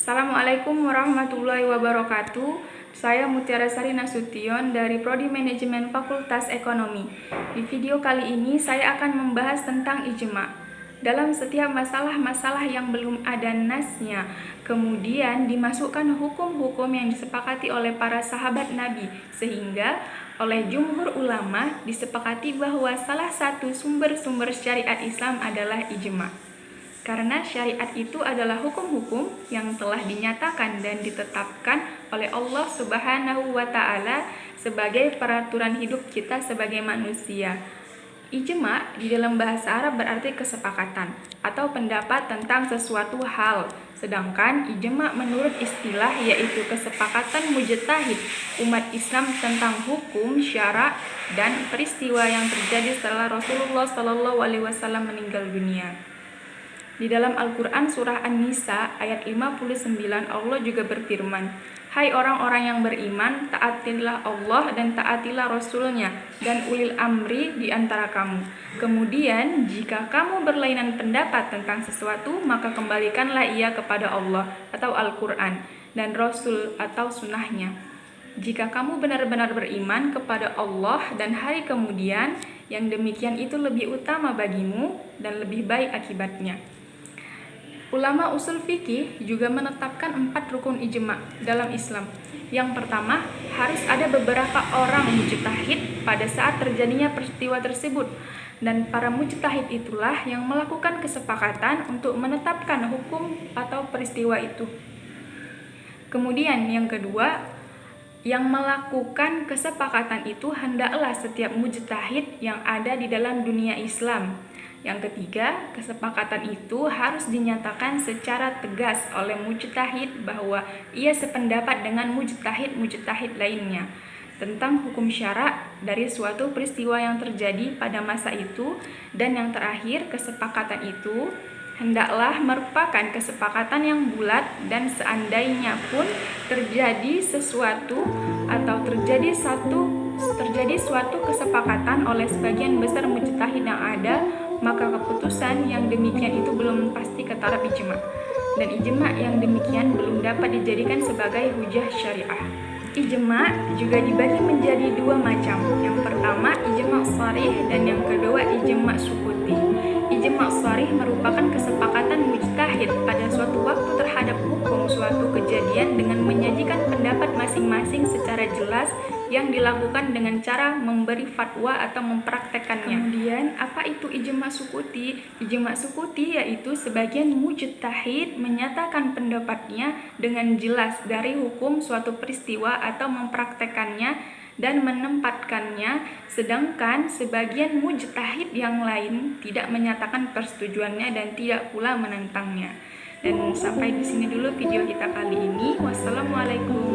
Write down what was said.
Assalamualaikum warahmatullahi wabarakatuh. Saya Mutiara Sari Nasution dari Prodi Manajemen Fakultas Ekonomi. Di video kali ini saya akan membahas tentang ijma. Dalam setiap masalah-masalah yang belum ada nasnya, kemudian dimasukkan hukum-hukum yang disepakati oleh para sahabat Nabi, sehingga oleh jumhur ulama disepakati bahwa salah satu sumber-sumber syariat Islam adalah ijma. Karena syariat itu adalah hukum-hukum yang telah dinyatakan dan ditetapkan oleh Allah Subhanahu wa Ta'ala sebagai peraturan hidup kita sebagai manusia. Ijma di dalam bahasa Arab berarti kesepakatan atau pendapat tentang sesuatu hal. Sedangkan ijma menurut istilah yaitu kesepakatan mujtahid umat Islam tentang hukum, syara, dan peristiwa yang terjadi setelah Rasulullah SAW meninggal dunia. Di dalam Al-Quran surah An-Nisa ayat 59 Allah juga berfirman, "Hai orang-orang yang beriman, taatilah Allah dan taatilah Rasul-Nya dan ulil amri di antara kamu. Kemudian jika kamu berlainan pendapat tentang sesuatu, maka kembalikanlah ia kepada Allah atau Al-Quran dan Rasul atau sunnahnya. Jika kamu benar-benar beriman kepada Allah dan hari kemudian, yang demikian itu lebih utama bagimu dan lebih baik akibatnya." Ulama usul fikih juga menetapkan 4 rukun ijma dalam Islam. Yang pertama, harus ada beberapa orang mujtahid pada saat terjadinya peristiwa tersebut, dan para mujtahid itulah yang melakukan kesepakatan untuk menetapkan hukum atau peristiwa itu. Kemudian yang kedua, yang melakukan kesepakatan itu hendaklah setiap mujtahid yang ada di dalam dunia Islam. Yang ketiga, kesepakatan itu harus dinyatakan secara tegas oleh mujtahid bahwa ia sependapat dengan mujtahid lainnya tentang hukum syara dari suatu peristiwa yang terjadi pada masa itu. Dan yang terakhir, kesepakatan itu hendaklah merupakan kesepakatan yang bulat, dan seandainya pun terjadi sesuatu atau terjadi suatu kesepakatan oleh sebagian besar mujtahid yang ada, maka keputusan yang demikian itu belum pasti ke taraf ijma, dan ijma yang demikian belum dapat dijadikan sebagai hujah syariah. Ijma juga dibagi menjadi 2 macam. Yang pertama ijma sharih dan yang kedua ijma sukuti. Ijma sharih merupakan kesepakatan mujtahid pada suatu waktu terhadap hukum suatu kejadian dengan menyajikan pendapat masing-masing secara jelas yang dilakukan dengan cara memberi fatwa atau mempraktekannya. Kemudian, apa itu ijma sukuti? Ijma sukuti yaitu sebagian mujtahid menyatakan pendapatnya dengan jelas dari hukum suatu peristiwa atau mempraktekannya dan menempatkannya, sedangkan sebagian mujtahid yang lain tidak menyatakan persetujuannya dan tidak pula menentangnya. Dan sampai di sini dulu video kita kali ini. Wassalamualaikum.